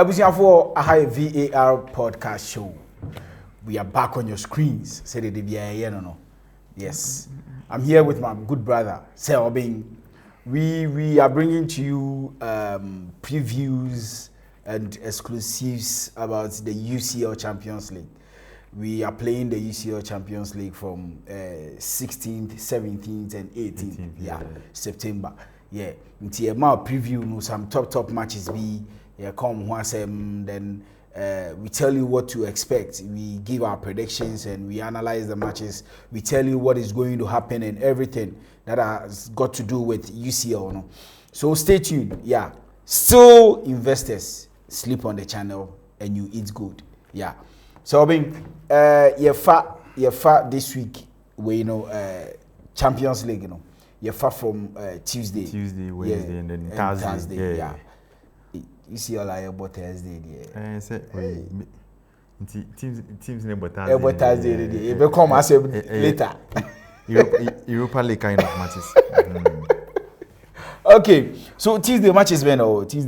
Ebusia for a high VAR podcast show. We are back on your screens. Say the no. Yes. I'm here with my good brother, Selbing. We are bringing to you previews and exclusives about the UCL Champions League. We are playing the UCL Champions League from 16th, 17th, and 18th, September. Yeah, until my preview, no, some top matches be come once, then we tell you what to expect. We give our predictions and we analyze the matches. We tell you what is going to happen and everything that has got to do with UCL. No? So stay tuned. Yeah, still investors sleep on the channel and you eat good. Yeah. So I mean, you're fat this week. Where Champions League. You're far from Tuesday, Wednesday, and then Thursday. Yeah. You see all about Thursday. Teams name but Thursday. About Thursday. It will come as later. Europa League kind of matches. Okay, so Tuesday matches when Okay.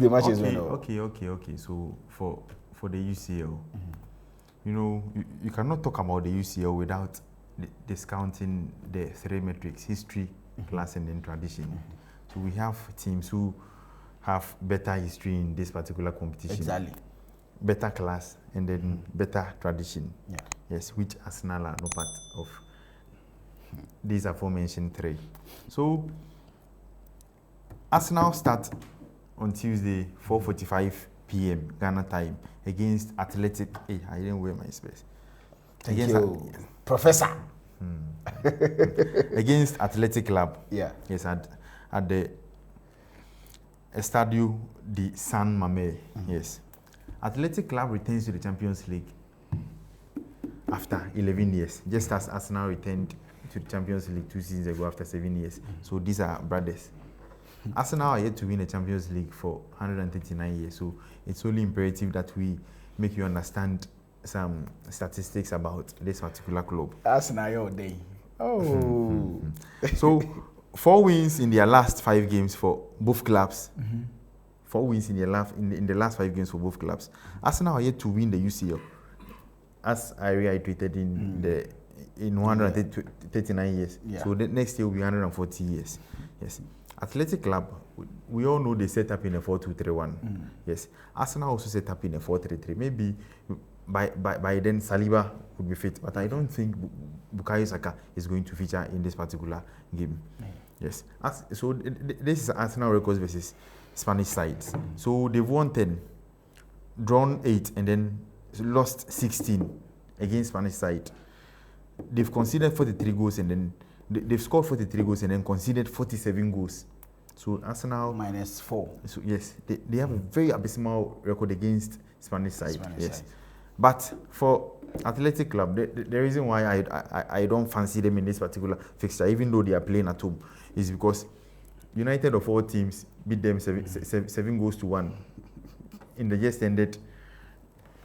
So for the UCL, you cannot talk about the UCL without discounting the three metrics: history, class, and then tradition. So we have teams who have better history in this particular competition. Exactly. Better class and then better tradition. Yeah. Yes, which Arsenal are no part of these aforementioned three. So Arsenal start on Tuesday, 4:45 p.m. Ghana time against Athletic. Hey, I didn't wear my space. Thank you, Professor. Against Athletic Club. Yeah. Yes, at the Estadio de San Mamés. Yes. Athletic Club returns to the Champions League after 11 years, just as Arsenal returned to the Champions League 2 seasons ago after 7 years. So these are brothers. Arsenal are yet to win the Champions League for 139 years. So it's only imperative that we make you understand some statistics about this particular club. Arsenal your day. Oh. So 4 wins in their last 5 games for both clubs. 4 wins in the last 5 games for both clubs. Arsenal are yet to win the UCL, as I reiterated in 139 years. Yeah. So the next year will be 140 years. Yes. Athletic Club, we all know they set up in a 4-2-3-1. Yes. Arsenal also set up in a 4-3-3. Maybe by then Saliba would be fit, but I don't think Bukayo Saka is going to feature in this particular game. Yes. So this is Arsenal records versus Spanish sides. So they've won 10, drawn 8, and then lost 16 against Spanish side. They've conceded 43 goals and then they've scored 43 goals and then conceded 47 goals. So Arsenal -4. So yes, they have a very abysmal record against Spanish side. Yes. But for Athletic Club, the reason why I don't fancy them in this particular fixture, even though they are playing at home, is because United of all teams beat them 7 goals to 1 in the just ended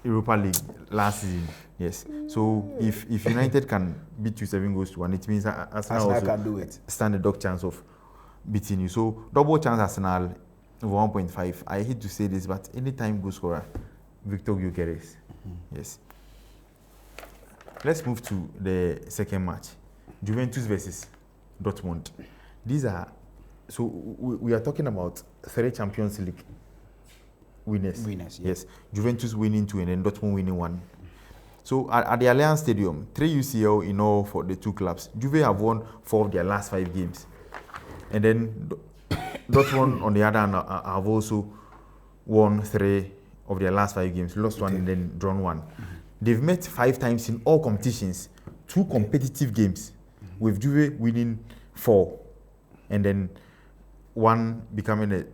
Europa League last season. Yes. So if United can beat you 7 goals to 1, it means Arsenal also can do it. Stand a dog chance of beating you. So double chance Arsenal over 1.5. I hate to say this, but anytime goal scorer, Victor Gyökeres. Yes. Let's move to the second match. Juventus versus Dortmund. These are, so we are talking about 3 Champions League winners. Yeah. Yes. Juventus winning 2 and then Dortmund winning 1. So at the Allianz Stadium, 3 UCL in all for the 2 clubs. Juve have won 4 of their last 5 games. And then Dortmund, on the other hand, have also won 3 of their last 5 games, lost 1 and then drawn 1. They've met 5 times in all competitions, 2 competitive games, with Juve winning 4, and then 1 becoming a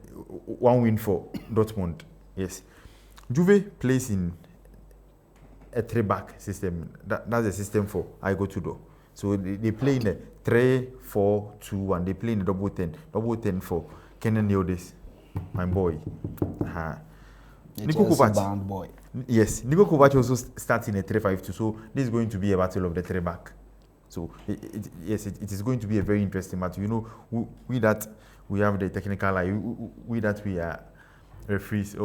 1 win for Dortmund. Yes, Juve plays in a 3-back system. That's the system for I go to do. So they play in a 3-4-2-1. They play in a double 10 for Kenan Yildiz, my boy. Niko Kovac. Yes, Niko Kovac also starts in a 3-5-2. So this is going to be a battle of the 3-back. So it is going to be a very interesting match. We that we have the technical eye, we that we are referees,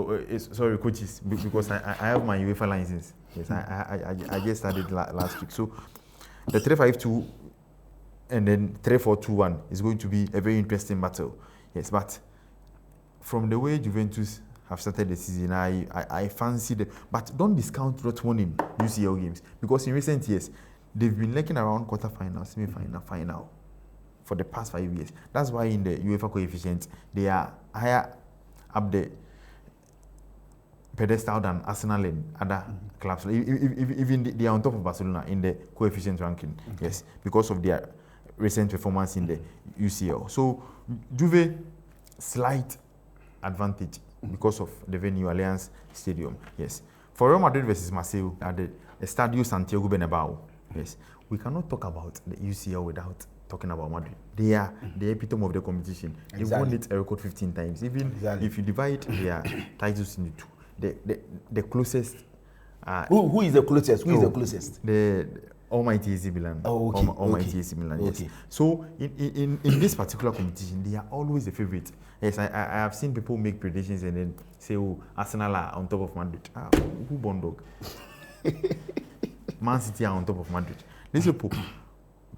sorry, coaches, because I have my UEFA license. Yes, I just started last week. So the 3-5-2 and then 3-4-2-1 is going to be a very interesting battle. Yes, but from the way Juventus have started the season, I fancy them. But don't discount Dortmund in UCL games, because in recent years, they've been lurking around quarter-final, semi-final, final for the past 5 years. That's why in the UEFA coefficient, they are higher up the pedestal than Arsenal and other clubs. Even they are on top of Barcelona in the coefficient ranking. Okay. Yes, because of their recent performance in the UCL. So Juve, slight advantage because of the venue, Allianz Stadium. Yes. For Real Madrid versus Marseille at the Estadio Santiago Bernabéu. Yes. We cannot talk about the UCL without talking about Madrid. They are the epitome of the competition. Exactly. They won it a record 15 times. Even if you divide their titles into two, the closest. Who is the closest? Who is the closest? The Almighty AC Milan. Oh, okay. Almighty AC Milan. Yes. Okay. So in this particular competition, they are always the favorite. Yes, I have seen people make predictions and then say, "Oh, Arsenal are on top of Madrid." Who born dog? Man City are on top of Madrid. These people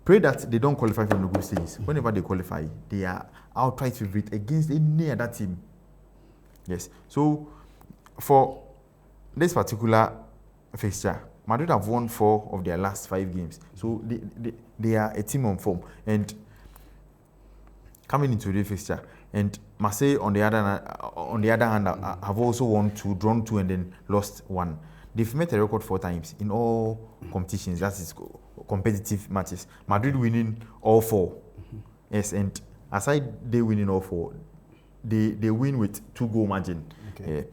pray that they don't qualify from the group stages. Whenever they qualify, they are outright favorite against any other team. Yes. So for this particular fixture, Madrid have won 4 of their last 5 games. So they are a team on form. And coming into the fixture, and Marseille on the other hand have also won 2, drawn 2, and then lost 1. They've met a record 4 times in all competitions. That is competitive matches. Madrid winning all 4. Yes, and aside they winning all 4, they win with 2-goal margin. Okay.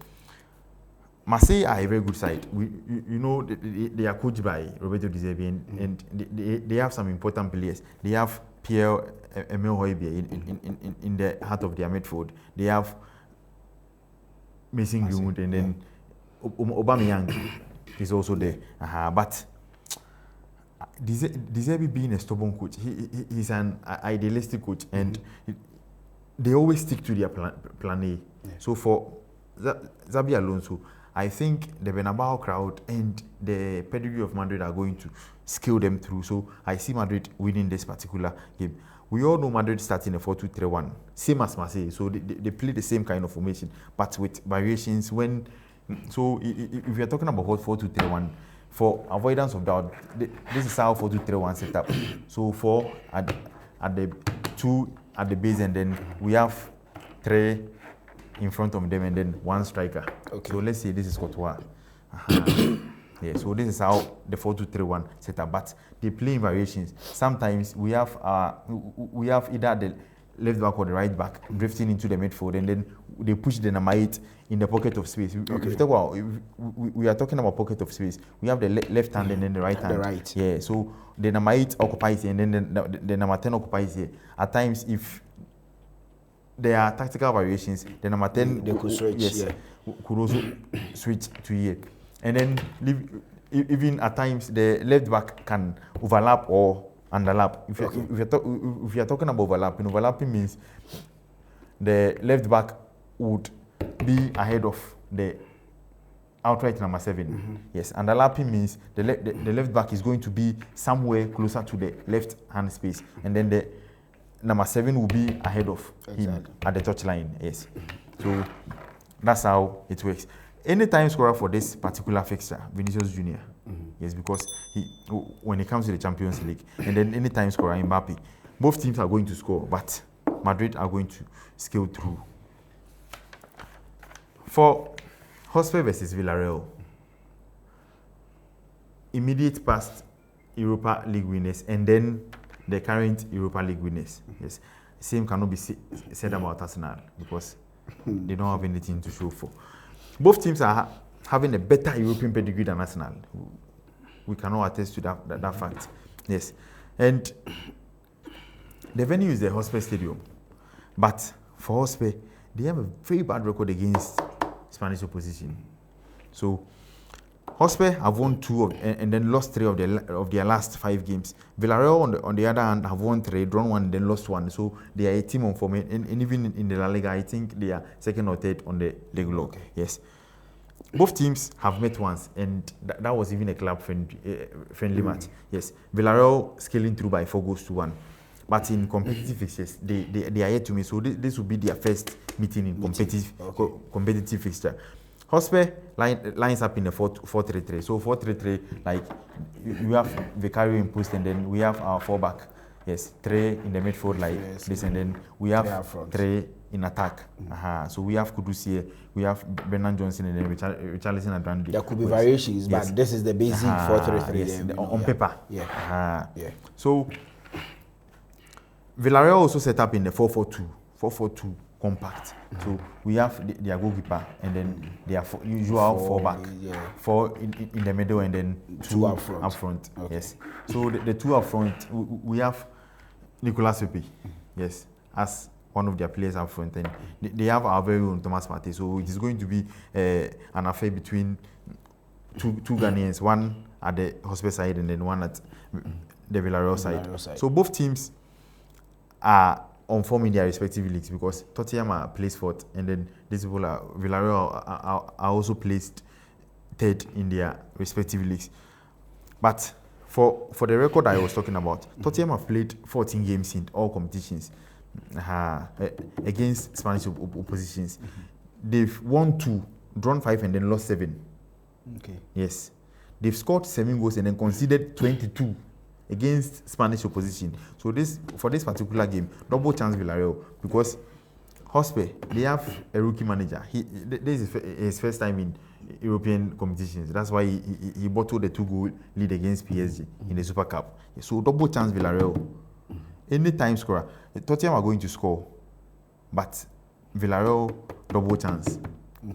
Marseille are a very good side. They are coached by Roberto Di Zerbi, and they have some important players. They have Pierre-Emile Højbjerg in the heart of their midfield. They have Mason Greenwood, and then Aubameyang is also there. But Di Zerbi being a stubborn coach, he's an idealistic coach, and they always stick to their plan A. Yeah. So for Xabi Alonso, I think the Bernabeu crowd and the pedigree of Madrid are going to scale them through. So I see Madrid winning this particular game. We all know Madrid starting a 4-2-3-1, same as Marseille. So they play the same kind of formation, but with variations. So if you're talking about 4-2-3-1, for avoidance of doubt, this is how 4-2-3-1 set up. So 4 at the 2 at the base, and then we have 3 in front of them, and then 1 striker. Okay. So let's say this is Courtois. Yeah, so this is how the 4-2-3-1 set up. But they play in variations. Sometimes we have either the left back or the right back drifting into the midfield, and then they push the Namait in the pocket of space. Okay. We are talking about pocket of space. We have the left hand and then the right hand. The right. Yeah, so the Namait occupies here, and then the number 10 occupies here. At times, if there are tactical variations, the number 10 they could switch. Yes, yeah. Could also switch to here. And then even at times the left back can overlap or underlap. If you're talking about overlapping means the left back would be ahead of the outright number 7. Yes, underlapping means the left back is going to be somewhere closer to the left hand space, and then the number 7 will be ahead of him at the touchline. Yes, so that's how it works. Any time scorer for this particular fixture, Vinicius Junior. Yes, because when it comes to the Champions League, and then any time scorer, Mbappe. Both teams are going to score, but Madrid are going to scale through. For Hotspur versus Villarreal, immediate past Europa League winners, and then the current Europa League winners. Yes, same cannot be said about Arsenal because they don't have anything to show for. Both teams are having a better European pedigree than Arsenal. We cannot attest to that fact. Yes. And the venue is the Hotspur Stadium. But for Hotspur, they have a very bad record against Spanish opposition. So Hotspur have won 2 and then lost 3 of their last 5 games. Villarreal, on the other hand, have won 3, drawn 1, then lost 1. So they are a team on form. And even in the La Liga, I think they are second or third on the league log. Okay. Yes. Both teams have met once, and that was even a club friendly match. Yes. Villarreal scaling through by 4 goals to 1. But in competitive fixtures, they are yet to meet. So this will be their first meeting in competitive fixture. Hotspur lines up in a 4-3-3. So 4-3-3, like you have Vicario in post, and then we have our 4 back. Yes, 3 in the midfield like this, and then we have 3 in attack. So we have Kudus here, we have Bernard Johnson, and then Richarlison and Brandy. There could be variations, but this is the basic 4-3-3. Yes, on paper. Yeah. So Villarreal also set up in the 4-4-2 compact. So we have their goalkeeper, and then their usual 4 back, 4 in the middle, and then 2 up front. Okay. Yes. So the 2 up front, we have Nicolas Pepe, yes, as one of their players up front, and they have our very own Thomas Partey. So it is going to be an affair between two Ghanaians, one at the Hotspur side and then one at the Villarreal side. So both teams are on form in their respective leagues, because Tottenham are placed 4th, and then these people Villarreal are also placed 3rd in their respective leagues. But for the record I was talking about, Tottenham have played 14 games in all competitions against Spanish oppositions. They've won 2, drawn 5, and then lost 7. Okay. Yes. They've scored 7 goals and then conceded 22 against Spanish opposition. So for this particular game, double chance Villarreal, because Hotspur, they have a rookie manager. This is his first time in European competitions. That's why he bottled the 2-goal lead against PSG in the Super Cup. So double chance Villarreal. Any time scorer. Tottenham are going to score, but Villarreal double chance.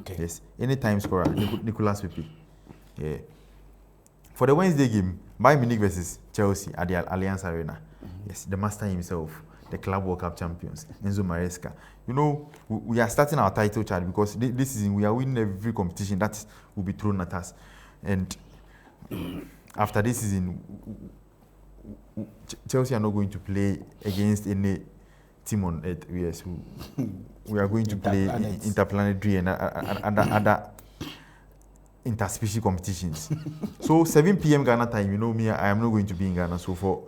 Okay. Yes. Any time scorer. Nicolas Pepe. Yeah. For the Wednesday game, Bayern Munich versus Chelsea at the Allianz Arena. Yes, the master himself, the Club World Cup champions, Enzo Maresca. You know, we are starting our title chart because this season we are winning every competition that will be thrown at us. And after this season, Chelsea are not going to play against any team on earth. Yes, we are going to play interplanetary and other interspecies competitions. So 7 p.m. Ghana time, you know me, I am not going to be in Ghana. So for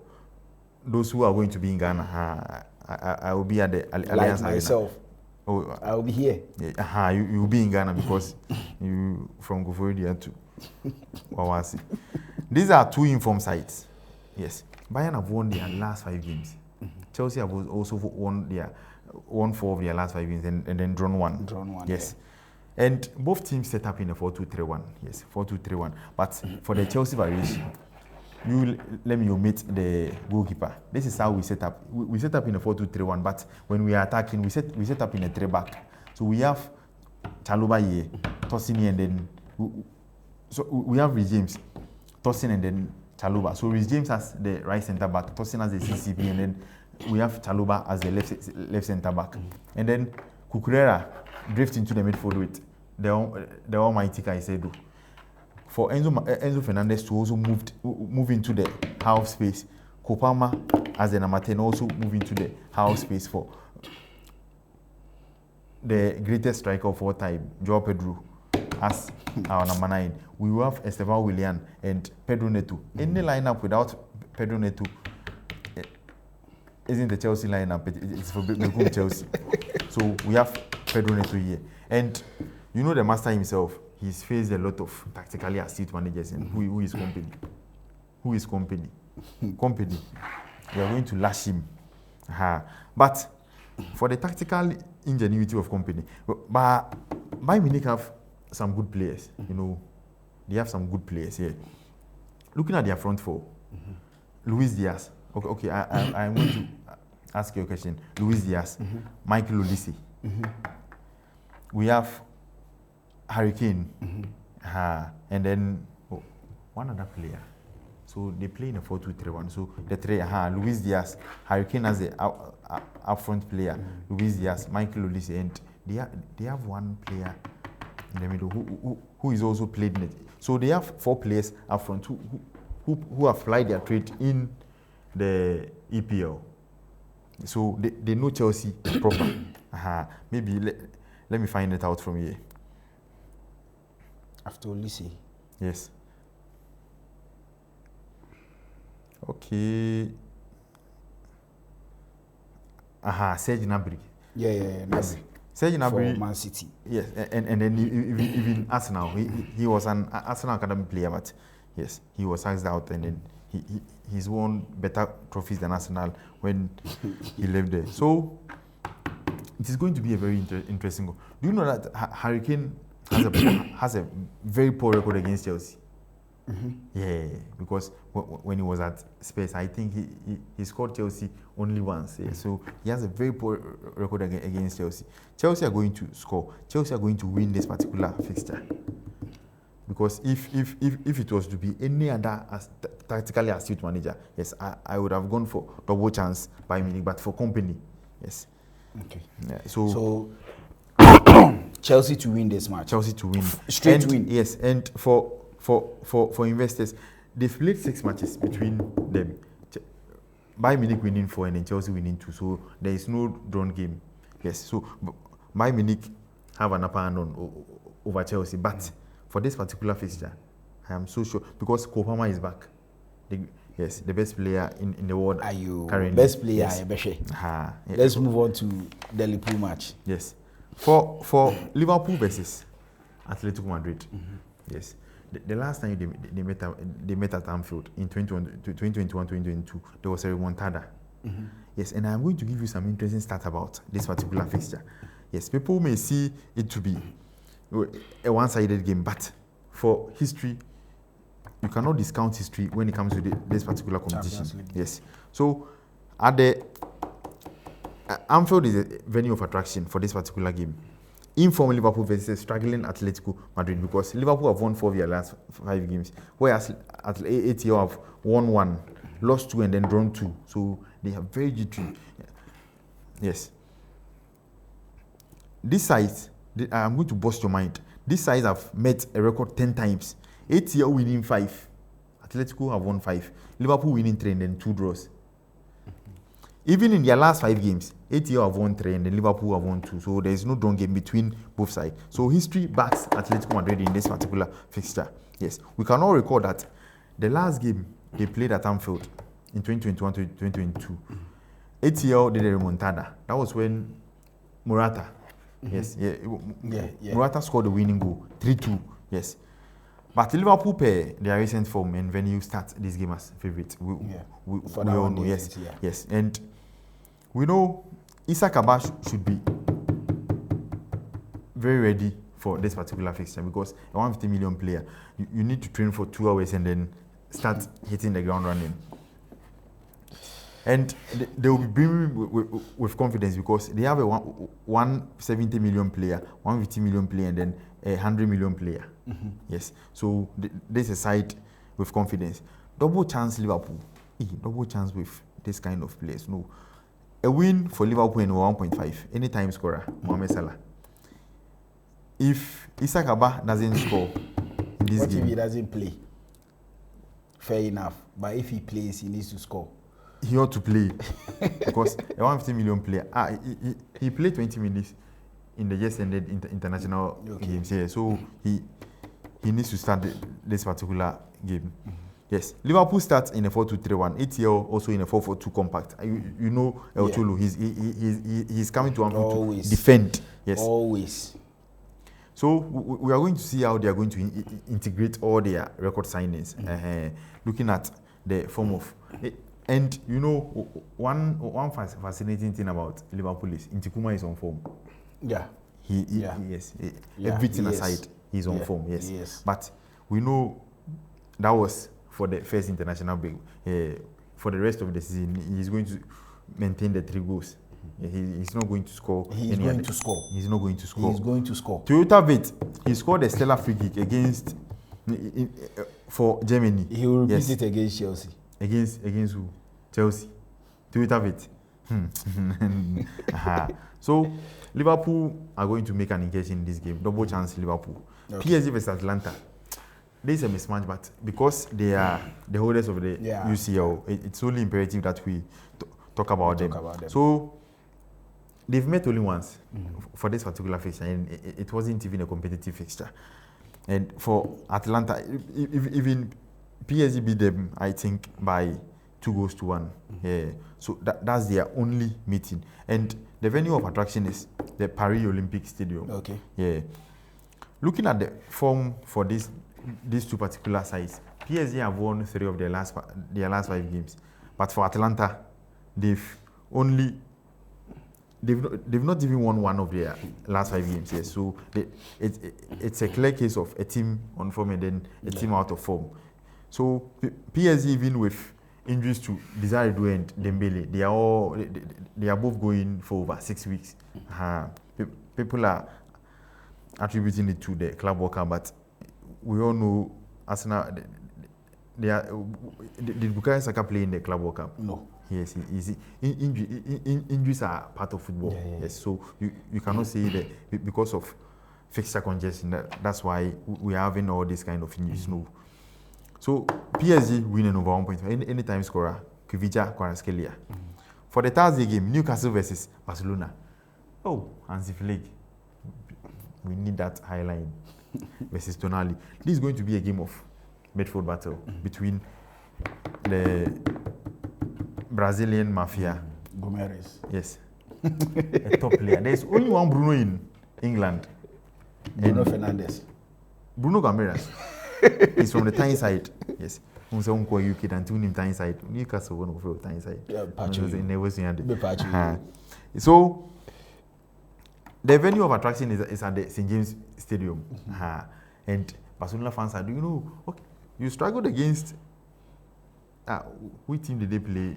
those who are going to be in Ghana, I will be at the Allianz Arena. Myself. Oh, I will be here. Yeah, you will be in Ghana because you from Goforia to Wawasi. These are 2 informed sides. Yes, Bayern have won their last 5 games. Chelsea have also won 4 of their last 5 games and then drawn 1. Yes. Yeah. And both teams set up in a 4-2-3-1. Yes, 4-2-3-1. But for the Chelsea variation, let me omit the goalkeeper. This is how we set up. We set up in a 4-2-3-1, but when we are attacking, we set up in a 3-back. So we have Chalobah here, Tosin, and then we have Reece James, Tosin, and then Chalobah. So Reece James as the right centre back, Tosin as the CCP, and then we have Chalobah as the left centre back, and then Cucurella drift into the midfield with the almighty Caicedo. For Enzo Fernandez to also move into the half space, Kopama as the number 10 also move into the half space for the greatest striker of all time, Joao Pedro, as our number 9. We will have Esteban Willian and Pedro Neto. Any lineup without Pedro Neto isn't the Chelsea lineup, it's for Chelsea. So we have Pedro Neto here. And you know the master himself, he's faced a lot of tactically astute managers. And who is Company? Who is Company? Company. We are going to lash him. But for the tactical ingenuity of Company, but Bayern Munich have some good players. You know, they have some good players here. Looking at their front 4, Luis Diaz. Okay, I'm going to ask you a question. Luis Diaz, Michael Olise. We have Harry Kane, and then one other player. So they play in a 4-2-3-1. So the 3, Luis Diaz, Harry Kane as the upfront player, Luis Diaz, Michael Olise, and they have one player in the middle who is also played in it. So they have 4 players up front who have applied their trade in the EPL. So they know Chelsea proper. Maybe let me find it out from here. After Olise. Yes. Okay. Serge Gnabry. Yeah, yes. Serge Gnabry for Man City. Yes, and then even Arsenal. He was an Arsenal academy player, but yes, he was asked out, and then he's won better trophies than Arsenal when he left there. So it is going to be a very interesting goal. Do you know that Harry Kane has a very poor record against Chelsea? Mm-hmm. Yeah, because when he was at Spurs, I think he scored Chelsea only once. Yeah. So he has a very poor record against Chelsea. Chelsea are going to score. Chelsea are going to win this particular fixture. Because if it was to be any other tactically astute manager, yes, I would have gone for double chance by Munich, but for company, yes. Okay. Yeah, so Chelsea to win this match. Chelsea to win. Straight win. Yes, and for investors, they've played 6 matches between them. Bayern Munich winning 4 and then Chelsea winning 2. So there is no drawn game. Yes, so Bayern Munich have an upper hand over Chelsea. But for this particular fixture, I am so sure because Kopama is back. The best player in the world. Are you currently? Best player? Yes. Yeah. Let's move on to the Liverpool match. Yes, for Liverpool versus Atletico Madrid. Mm-hmm. Yes. The last time they met at Anfield in 2021-2022, there was a remontada. Mm-hmm. Yes, and I'm going to give you some interesting stats about this particular fixture. Yes, people may see it to be a one-sided game, but for history, you cannot discount history when it comes to this particular competition. Yes, so at the Anfield is a venue of attraction for this particular game. Inform Liverpool versus struggling Atletico Madrid because Liverpool have won 4 of their last 5 games, whereas ATL have won 1, lost 2, and then drawn 2. So they have very jittery. Yes. This sides, I'm going to bust your mind. These sides have met a record 10 times. ATL winning 5, Atletico have won 5, Liverpool winning 3, and then 2 draws. Even in their last 5 games, ATL have won 3 and then Liverpool have won 2. So there is no drawn game between both sides. So history backs Atletico Madrid in this particular fixture. Yes, we can all recall that the last game they played at Anfield in 2021-2022, ATL did a remontada. That was when Morata, Morata scored the winning goal, 3-2. Yes. But Liverpool pay their recent form and venue start this game as favourite. We all know, yes. Yes. And we know Issa Abba should be very ready for this particular fixture because a 150 million player, you need to train for 2 hours and then start hitting the ground running. And they will be bringing with confidence because they have a 170 million player, 150 million player, and then a 100 million player. Mm-hmm. Yes. So this is a side with confidence. Double chance Liverpool. Double chance with this kind of players. No. A win for Liverpool in 1.5. Anytime scorer, Mohamed Salah. If Issa Abba doesn't score in this game. If he doesn't play? Fair enough. But if he plays, he needs to score. He ought to play because a 150 million player. He played 20 minutes in the just ended international games here. So he needs to start this particular game. Mm-hmm. Yes, Liverpool starts in a 4-2-3-1. ATL also in a 4-4-2 compact. You know El Cholo. He's coming to Anfield to defend. Yes, always. So we are going to see how they are going to integrate all their record signings. Mm-hmm. Looking at the form of. And you know, one fascinating thing about Liverpool is Ntikuma is on form. Yeah. Everything aside, he's on form. Yes. Yes. But we know that was for the first international break. For the rest of the season, he's going to maintain the 3 goals. He's not going to score. He's going to score. He's not going to score. He's going to score. Toyota Vet, he scored a stellar free kick against for Germany. He will repeat it against Chelsea. Against who? Chelsea. Toyota Vet. So Liverpool are going to make an engagement in this game. Double chance Liverpool. Okay. PSG versus Atalanta. This is a mismatch, but because they are the holders of the UCL, it's only imperative that we talk about them. So they've met only once for this particular fixture, and it wasn't even a competitive fixture. And for Atalanta, even PSG beat them, I think, by 2-1. Yeah. So that's their only meeting. And the venue of attraction is the Paris Olympic Stadium. Okay. Yeah. Looking at the form for these two particular sides, PSG have won 3 of their last 5 games. But for Atalanta, they've not even won 1 of their last 5 games. Yes. So it's a clear case of a team on form and then a team out of form. So PSG, even with injuries to Desire Doué and Dembele, they are both going for over 6 weeks. People are attributing it to the Club World Cup, but we all know Arsenal. Did Bukayo Saka play in the Club World Cup? No. Yes, injuries are part of football. Yeah. Yes, so you cannot say that because of fixture congestion. That's why we are having all these kind of injuries. No. So PSG winning over 1.5. Anytime scorer, Kvicha Kvaratskhelia. For the Thursday game, Newcastle versus Barcelona. Oh, Hansi Flick. We need that high line versus Tonali. This is going to be a game of midfield battle between the Brazilian mafia. Gomes. Yes. A top player. There's only one Bruno in England. Bruno Fernandes. Bruno Gomes. He's from the Tyneside. Yes. UK and two him Tyneside. Newcastle one of Tyneside. Yeah, So the venue of attraction is at the St. James Stadium. And Barcelona fans are, do you know, okay, you struggled against which team did they play?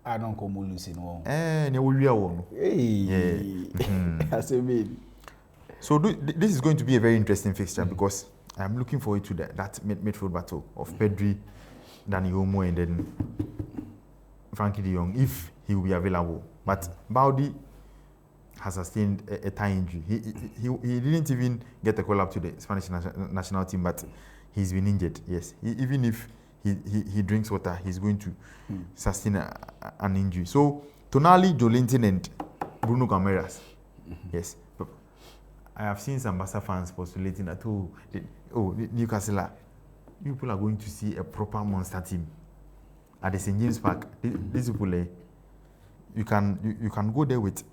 I don't come losing one. So this is going to be a very interesting fixture because I'm looking forward to that midfield battle of Pedri, Dani Olmo, and then Frankie de Jong, if he will be available. But Baudi has sustained a thigh injury. He didn't even get a call up to the Spanish national team, but he's been injured. Yes, even if he drinks water, he's going to sustain an injury. So Tonali, Joelinton, and Bruno Gomes. Yes, but I have seen some Barca fans postulating that Newcastle, you people are going to see a proper monster team at the St. James Park. These people, you can go there with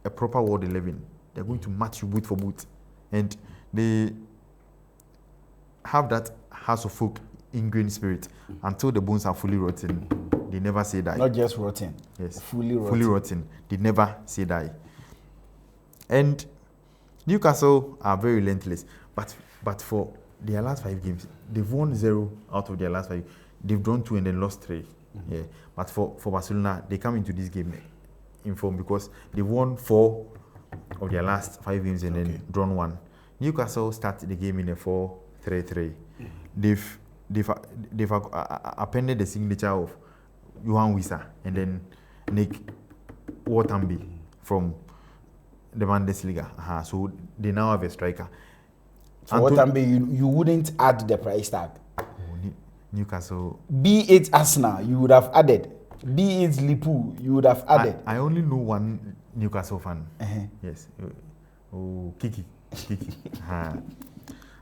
a proper World 11. They're going to match you boot for boot, and they have that House of Folk ingrained spirit until the bones are fully rotten. They never say die. Not just rotten. Yes, fully rotten. They never say die. And Newcastle are very relentless, but for their last 5 games, they've won 0 out of their last 5. They've drawn 2 and then lost 3. Yeah, but for Barcelona, they come into this game in form because they've won 4 of their last 5 games and then drawn 1. Newcastle started the game in a 4-3-3. They've appended the signature of Johan Wissa and then Nick Waterby from the Bundesliga. So they now have a striker. So Waterby, you wouldn't add the price tag. Newcastle. Be it Arsenal, you would have added. Be it Liverpool, you would have added. I only know one Newcastle fan. Yes. Kiki.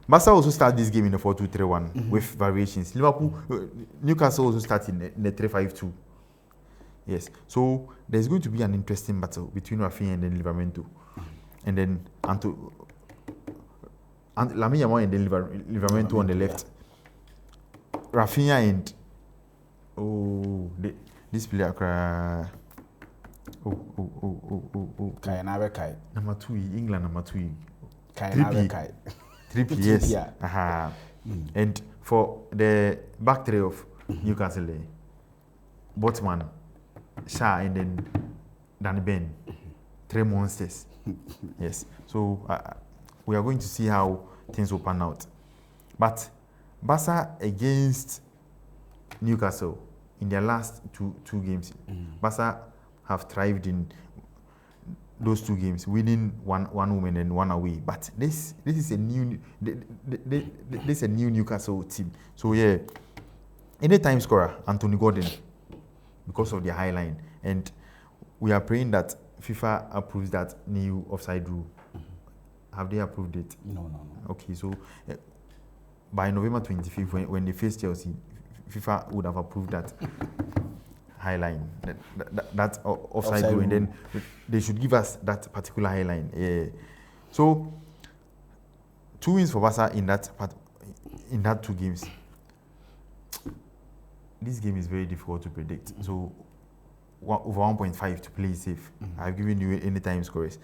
Barca also start this game in a 4-2-3-1 with variations. Newcastle also start in a 3-5-2. Yes. So there's going to be an interesting battle between Rafinha and then Livramento. And then Lamine Yamal and then Livramento on the left. Rafinha and this player Kai. Number 2, England number 2. Kai. 3P, yes. And for the back 3 of Newcastle, Botman, Shah, and then Danny Ben. 3 monsters. Yes. So we are going to see how things will pan out. But Barca against Newcastle in their last two games, Barca have thrived in those 2 games, winning one home and 1 away. But this is a new this is a new Newcastle team. So yeah, anytime scorer Anthony Gordon, because of their high line, and we are praying that FIFA approves that new offside rule. Have they approved it? No. Okay, so by November 25th, when they face Chelsea, FIFA would have approved that high line, that offside rule, and then they should give us that particular high line. Yeah. So 2 wins for Barca in that 2 games. This game is very difficult to predict. So over 1.5 to play safe. I've given you anytime scores.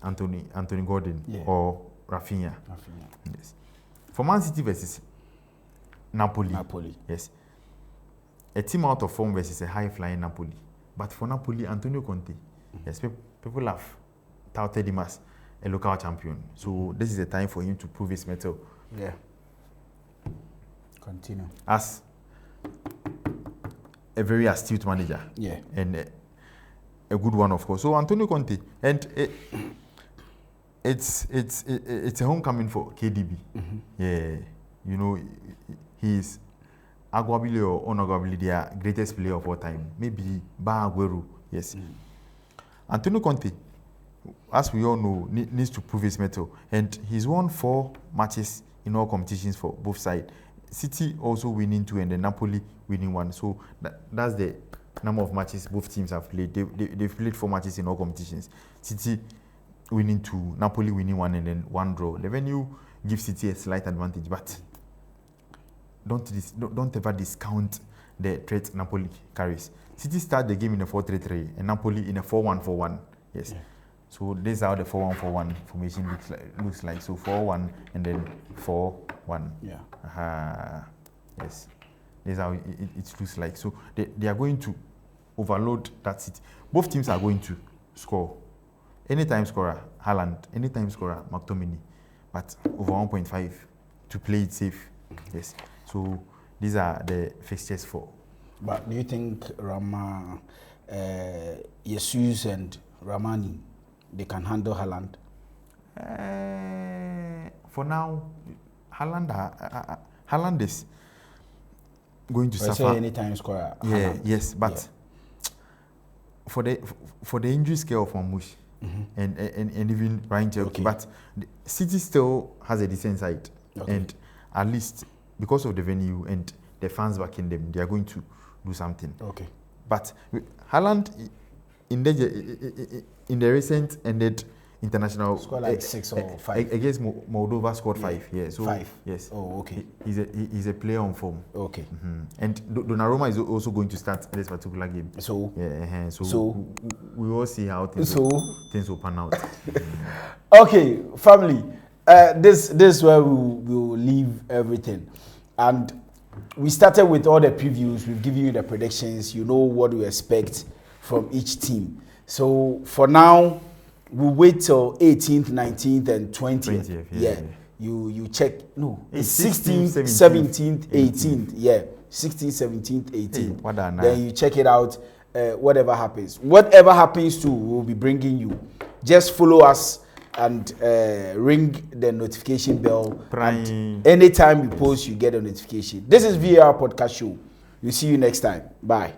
Anthony Gordon or Rafinha. Yes. For Man City versus Napoli. Yes. A team out of form versus a high-flying Napoli. But for Napoli, Antonio Conte, yes, people have touted him as a local champion. So this is a time for him to prove his mettle. Yeah. Continue. As a very astute manager. Yeah. And a good one, of course. So Antonio Conte, and it's a homecoming for KDB. Yeah, you know, he's arguably or unarguably their greatest player of all time. Maybe Bar Aguero. Yes. Antonio Conte, as we all know, needs to prove his mettle, and he's won 4 matches in all competitions for both sides. City also winning 2, and then Napoli winning 1. So that's the number of matches both teams have played. They've played 4 matches in all competitions. City winning 2, Napoli winning 1, and then 1 draw. The venue gives City a slight advantage, but don't ever discount the threat Napoli carries. City start the game in a 4-3-3 and Napoli in a 4-1-4-1. Yes. Yeah. So this is how the 4-1-4-1 formation looks like. So 4-1 and then 4-1. Yeah. Yes. This is how it looks like. So they are going to overload that City. Both teams are going to score. Anytime scorer, Haaland. Anytime scorer, McTominay. But over 1.5 to play it safe. Yes. So these are the fixtures for. But do you think Jesus and Ramani, they can handle Haaland? For now, Haaland is going to suffer. Anytime scorer. Yeah, Haaland. Yes, but for the injury scale of Mamouche and even Ryan Cherky, but City still has a decent side, and at least because of the venue and the fans backing them, they are going to do something. Okay. But Haaland in the recent ended international scored like 6 or 5 against Moldova, scored 5. Yeah, so 5. Yes. Oh, okay. He's a player on form. Okay. And Donnarumma is also going to start this particular game. So so we will see how things will pan out. Okay, family. This is where we will leave everything, and we started with all the previews. We've given you the predictions. You know what we expect from each team. So for now, we'll wait till 18th, 19th, and 20th. Yeah. You check. No, it's 16th, 17th, 18th. Yeah, 16th, 17th, 18th. Then you check it out. Whatever happens to, we'll be bringing you. Just follow us and ring the notification bell. And anytime we post, you get a notification. This is VAR Podcast Show. We'll see you next time. Bye.